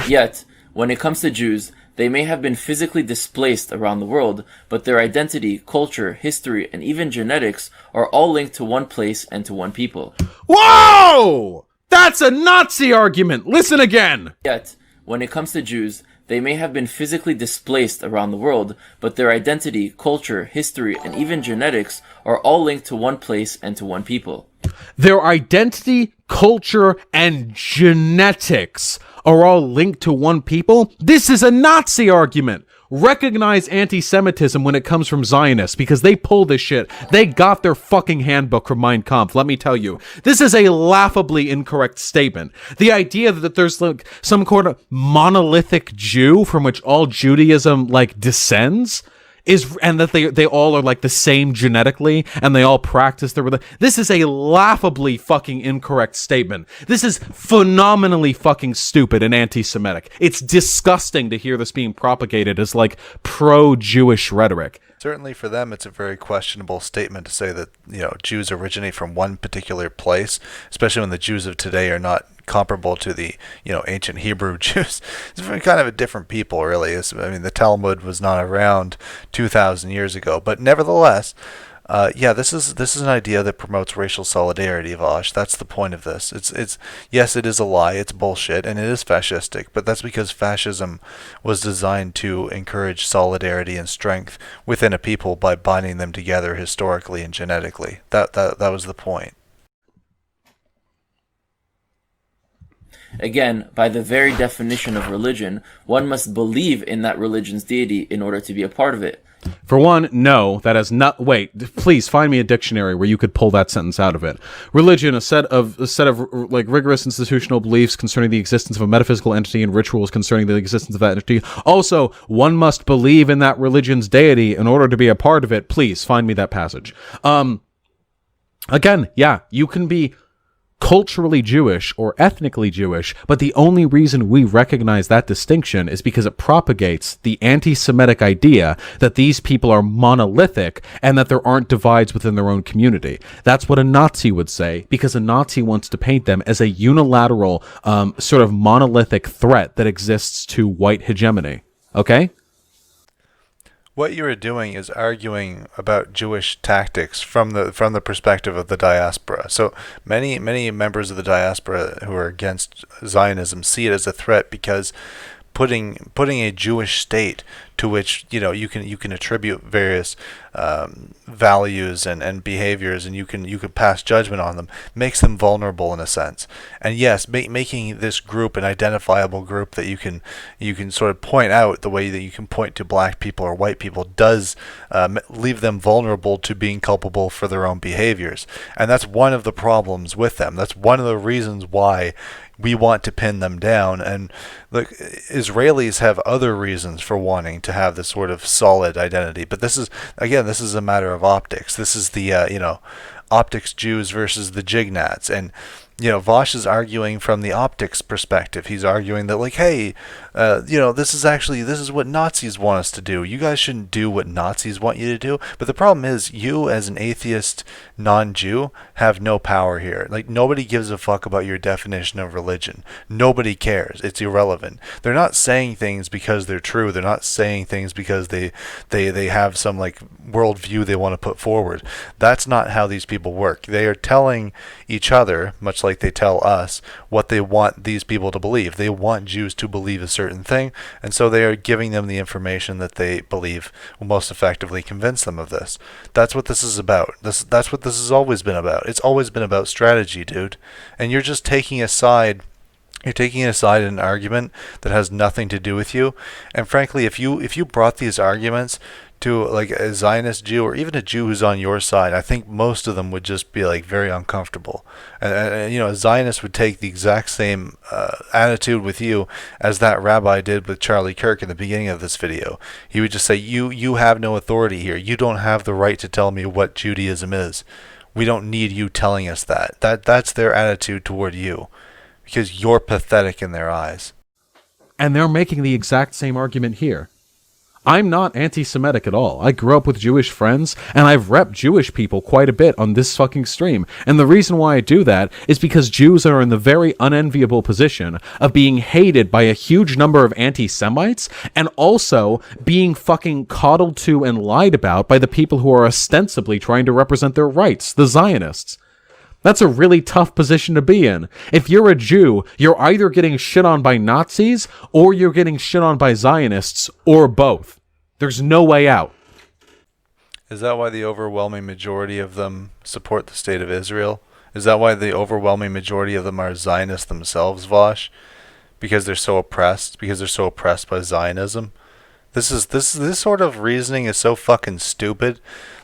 Speaker 5: Yet, when it comes to Jews, they may have been physically displaced around the world, but their identity, culture, history, and even genetics are all linked to one place and to one people.
Speaker 4: Whoa! That's a Nazi argument! Listen again!
Speaker 5: Yet, when it comes to Jews, they may have been physically displaced around the world, but their identity, culture, history, and even genetics are all linked to one place and to one people.
Speaker 4: Their identity, culture, and genetics are all linked to one people? This is a Nazi argument. Recognize anti-Semitism when it comes from Zionists, because they pull this shit. They got their fucking handbook from Mein Kampf, let me tell you. This is a laughably incorrect statement. The idea that there's like some kind of monolithic Jew from which all Judaism descends and that they all are the same genetically and they all practice their religion. This is a laughably fucking incorrect statement. This is phenomenally fucking stupid and anti-Semitic. It's disgusting to hear this being propagated as pro-Jewish rhetoric.
Speaker 3: Certainly for them, it's a very questionable statement to say that, Jews originate from one particular place, especially when the Jews of today are not comparable to the, ancient Hebrew Jews. It's kind of a different people, really. The Talmud was not around 2,000 years ago, but nevertheless, this is an idea that promotes racial solidarity, Vaush. That's the point of this. It's yes, it is a lie. It's bullshit, and it is fascistic. But that's because fascism was designed to encourage solidarity and strength within a people by binding them together historically and genetically. That was the point.
Speaker 5: Again, by the very definition of religion, one must believe in that religion's deity in order to be a part of it.
Speaker 4: For one, no, that is not. Wait, please find me a dictionary where you could pull that sentence out of it. Religion, a set of rigorous institutional beliefs concerning the existence of a metaphysical entity and rituals concerning the existence of that entity. Also, one must believe in that religion's deity in order to be a part of it. Please find me that passage. Again, yeah, you can be culturally Jewish or ethnically Jewish, but the only reason we recognize that distinction is because it propagates the anti-Semitic idea that these people are monolithic and that there aren't divides within their own community. That's what a Nazi would say, because a Nazi wants to paint them as a unilateral, sort of monolithic threat that exists to white hegemony. Okay?
Speaker 3: What you are doing is arguing about Jewish tactics from the perspective of the diaspora. So many members of the diaspora who are against Zionism see it as a threat because putting a Jewish state to which you can attribute various values and behaviors, and you can pass judgment on them, makes them vulnerable in a sense. And yes, making this group an identifiable group that you can sort of point out the way that you can point to black people or white people does leave them vulnerable to being culpable for their own behaviors. And that's one of the problems with them. That's one of the reasons why we want to pin them down. And look, Israelis have other reasons for wanting to have this sort of solid identity, but this is a matter of optics. This is the optics Jews versus the Jignats. And Vaush is arguing from the optics perspective. He's arguing that, like, hey, this is what Nazis want us to do. You guys shouldn't do what Nazis want you to do. But the problem is, you as an atheist non-Jew have no power here. Like, nobody gives a fuck about your definition of religion. Nobody cares. It's irrelevant. They're not saying things because they're true. They're not saying things because they have some like worldview they want to put forward. That's not how these people work. They are telling each other, much like they tell us, what they want these people to believe. They want Jews to believe a certain thing, and so they are giving them the information that they believe will most effectively convince them of this. That's what this is about. That's what this has always been about. It's always been about strategy, dude. And you're just taking a side. You're taking aside an argument that has nothing to do with you. And frankly, if you brought these arguments to like a Zionist Jew or even a Jew who's on your side, I think most of them would just be like very uncomfortable. And a Zionist would take the exact same attitude with you as that rabbi did with Charlie Kirk in the beginning of this video. He would just say, you have no authority here. You don't have the right to tell me what Judaism is. We don't need you telling us that. That's their attitude toward you, because you're pathetic in their eyes.
Speaker 4: And they're making the exact same argument here. I'm not anti-Semitic at all. I grew up with Jewish friends, and I've repped Jewish people quite a bit on this fucking stream. And the reason why I do that is because Jews are in the very unenviable position of being hated by a huge number of anti-Semites, and also being fucking coddled to and lied about by the people who are ostensibly trying to represent their rights, the Zionists. That's a really tough position to be in. If you're a Jew, you're either getting shit on by Nazis or you're getting shit on by Zionists, or both. There's no way out.
Speaker 3: Is that why the overwhelming majority of them support the state of Israel? Is that why the overwhelming majority of them are Zionists themselves, Vaush? Because they're so oppressed? Because they're so oppressed by Zionism? This sort of reasoning is so fucking stupid.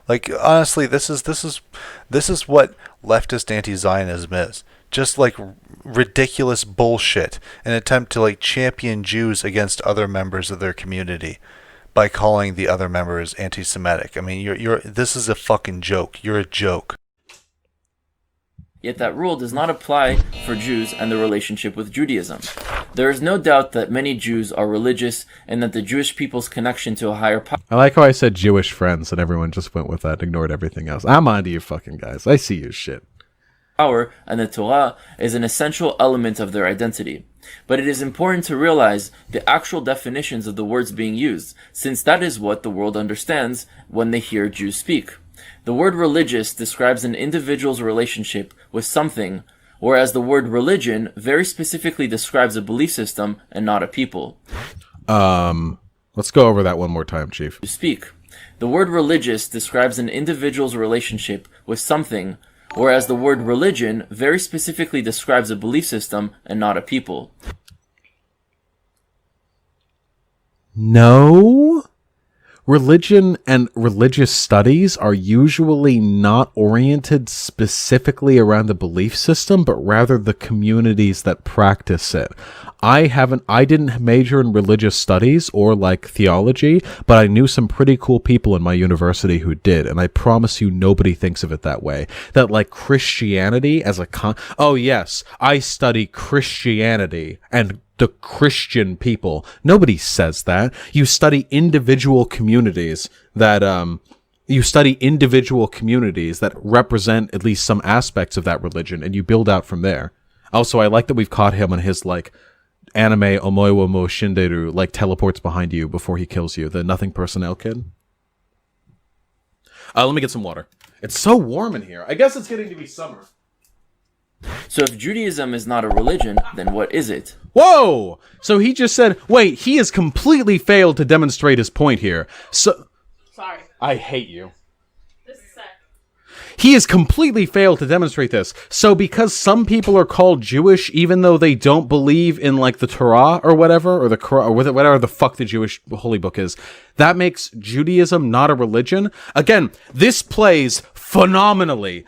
Speaker 3: Like, honestly, this is what leftist anti-Zionism is. Just like ridiculous bullshit, an attempt to like champion Jews against other members of their community by calling the other members anti-Semitic. I mean, this is a fucking joke. You're a joke.
Speaker 5: Yet that rule does not apply for Jews and their relationship with Judaism. There is no doubt that many Jews are religious and that the Jewish people's connection to a higher power...
Speaker 4: I like how I said Jewish friends and everyone just went with that, ignored everything else. I'm on to you fucking guys. I see your shit.
Speaker 5: Power and the Torah is an essential element of their identity. But it is important to realize the actual definitions of the words being used, since that is what the world understands when they hear Jews speak. The word religious describes an individual's relationship with something, whereas the word religion very specifically describes a belief system and not a people.
Speaker 4: Let's go over that one more time, Chief.
Speaker 5: To speak. The word religious describes an individual's relationship with something, whereas the word religion very specifically describes a belief system and not a people.
Speaker 4: No. religion and religious studies are usually not oriented specifically around the belief system, but rather the communities that practice it. I didn't major in religious studies or like theology, but I knew some pretty cool people in my university who did, and I promise you nobody thinks of it that way. That like Christianity as a oh yes, I study Christianity and the Christian people. Nobody says that. You study individual communities that represent at least some aspects of that religion, and you build out from there. Also, I like that we've caught him on his like anime Omoiwa mo Shinderu, like teleports behind you before he kills you, the nothing personnel kid. Let me get some water. It's so warm in here. I guess it's getting to be summer.
Speaker 5: So if Judaism is not a religion, then what is it?
Speaker 4: Whoa! So he just said, wait, he has completely failed to demonstrate his point here. So
Speaker 6: Sorry.
Speaker 4: I hate you.
Speaker 6: This is sick.
Speaker 4: He has completely failed to demonstrate this. So because some people are called Jewish, even though they don't believe in like the Torah or whatever, or the Quran, or whatever the fuck the Jewish holy book is, that makes Judaism not a religion? Again, this plays phenomenally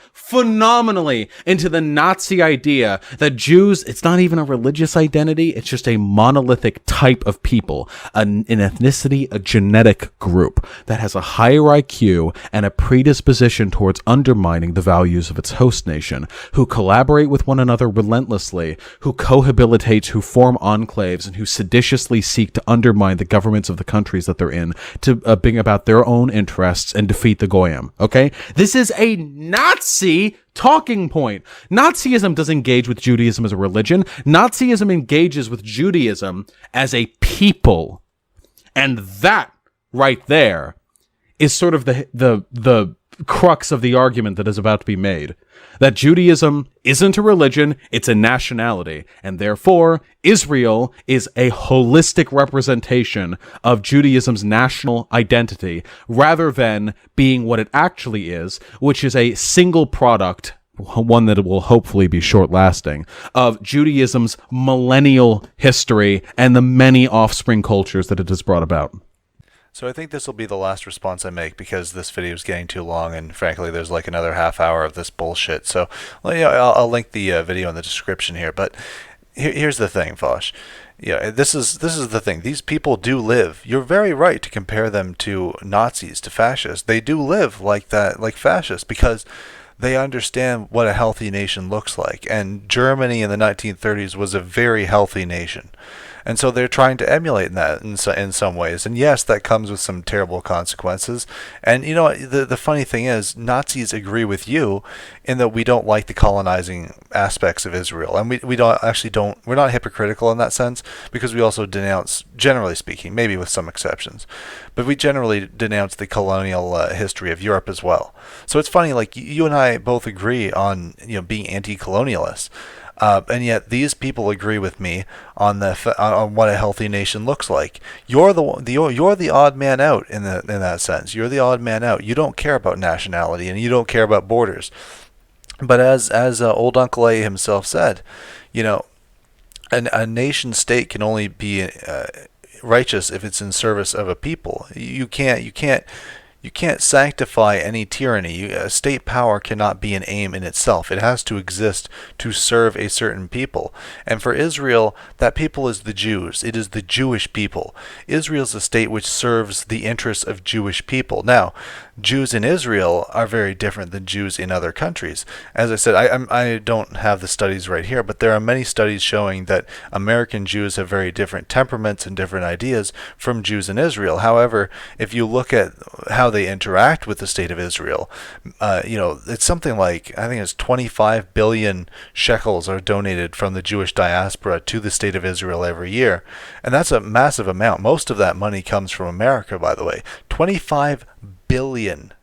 Speaker 4: into the Nazi idea that Jews, it's not even a religious identity, it's just a monolithic type of people, an ethnicity, a genetic group that has a higher IQ and a predisposition towards undermining the values of its host nation, who collaborate with one another relentlessly, who cohabitate, who form enclaves, and who seditiously seek to undermine the governments of the countries that they're in to bring about their own interests and defeat the Goyim. Okay? This is a Nazi talking point. Nazism doesn't engage with Judaism as a religion. Nazism engages with Judaism as a people. And that right there is sort of the crux of the argument that is about to be made. That Judaism isn't a religion, it's a nationality, and therefore Israel is a holistic representation of Judaism's national identity, rather than being what it actually is, which is a single product, one that will hopefully be short-lasting, of Judaism's millennial history and the many offspring cultures that it has brought about.
Speaker 3: So I think this will be the last response I make, because this video is getting too long, and frankly there's like another half hour of this bullshit. So well, yeah, I'll link the video in the description here. But here's the thing, Vaush. Yeah, this is the thing. These people do live. You're very right to compare them to Nazis, to fascists. They do live like that, like fascists, because they understand what a healthy nation looks like. And Germany in the 1930s was a very healthy nation. And so they're trying to emulate that in some ways. And yes, that comes with some terrible consequences. And you know, the funny thing is, Nazis agree with you in that we don't like the colonizing aspects of Israel. And we're not hypocritical in that sense, because we also denounce, generally speaking, maybe with some exceptions, but we generally denounce the colonial history of Europe as well. So it's funny, like you and I both agree on, you know, being anti-colonialists. And yet these people agree with me on on what a healthy nation looks like. You're the odd man out in that sense. You're the odd man out. You don't care about nationality, and you don't care about borders. But as old Uncle A himself said, you know, a nation state can only be righteous if it's in service of a people. You can't sanctify any tyranny. State power cannot be an aim in itself. It has to exist to serve a certain people. And for Israel, that people is the Jews. It is the Jewish people. Israel is a state which serves the interests of Jewish people. Now, Jews in Israel are very different than Jews in other countries. As I said, I don't have the studies right here, but there are many studies showing that American Jews have very different temperaments and different ideas from Jews in Israel. However, if you look at how they interact with the state of Israel, you know, it's something like, I think it's 25 billion shekels are donated from the Jewish diaspora to the state of Israel every year. And that's a massive amount. Most of that money comes from America, by the way. 25 billion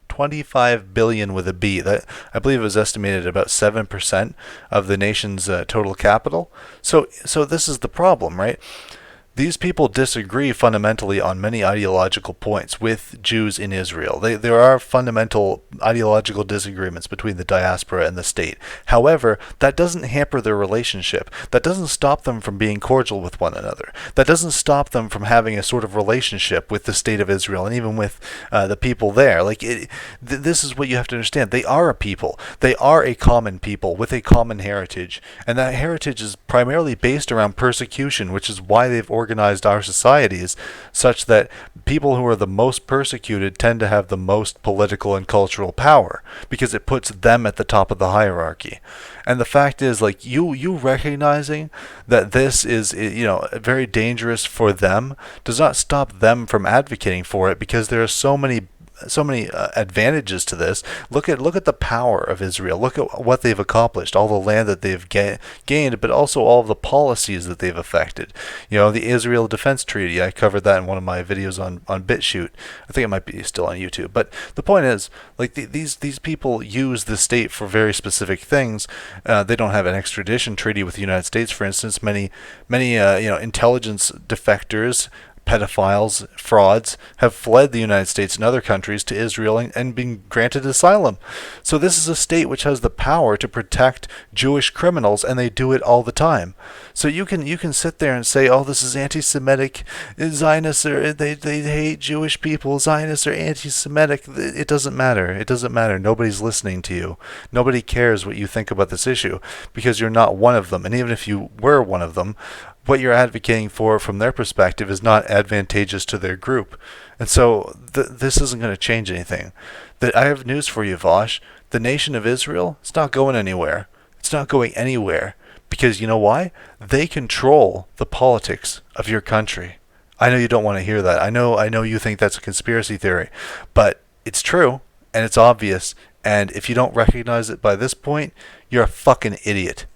Speaker 3: with a B. That, I believe, it was estimated at about 7% of the nation's total capital. So this is the problem, right? these people disagree fundamentally on many ideological points with Jews in Israel. There are fundamental ideological disagreements between the diaspora and the state. However, that doesn't hamper their relationship. That doesn't stop them from being cordial with one another. That doesn't stop them from having a sort of relationship with the state of Israel and even with the people there. This is what you have to understand. They are a people. They are a common people with a common heritage. And that heritage is primarily based around persecution, which is why they've organized our societies such that people who are the most persecuted tend to have the most political and cultural power, because it puts them at the top of the hierarchy. And the fact is, you recognizing that this is, very dangerous for them does not stop them from advocating for it, because there are so many advantages to this. Look at the power of Israel. Look at what they've accomplished, all the land that they've gained, but also all of the policies that they've affected. The Israel Defense Treaty, I covered that in one of my videos on BitChute. I think it might be still on YouTube. But the point is, these people use the state for very specific things. They don't have an extradition treaty with the United States, for instance. Many intelligence defectors, pedophiles, frauds, have fled the United States and other countries to Israel and been granted asylum. So this is a state which has the power to protect Jewish criminals, and they do it all the time. So you can sit there and say, oh, this is anti-Semitic, Zionists they hate Jewish people, Zionists are anti-Semitic. It doesn't matter. It doesn't matter. Nobody's listening to you. Nobody cares what you think about this issue, because you're not one of them. And even if you were one of them, what you're advocating for from their perspective is not advantageous to their group. And so this isn't going to change anything. I have news for you, Vaush. The nation of Israel, it's not going anywhere. It's not going anywhere. Because you know why? They control the politics of your country. I know you don't want to hear that. I know you think that's a conspiracy theory. But it's true, and it's obvious. And if you don't recognize it by this point, you're a fucking idiot.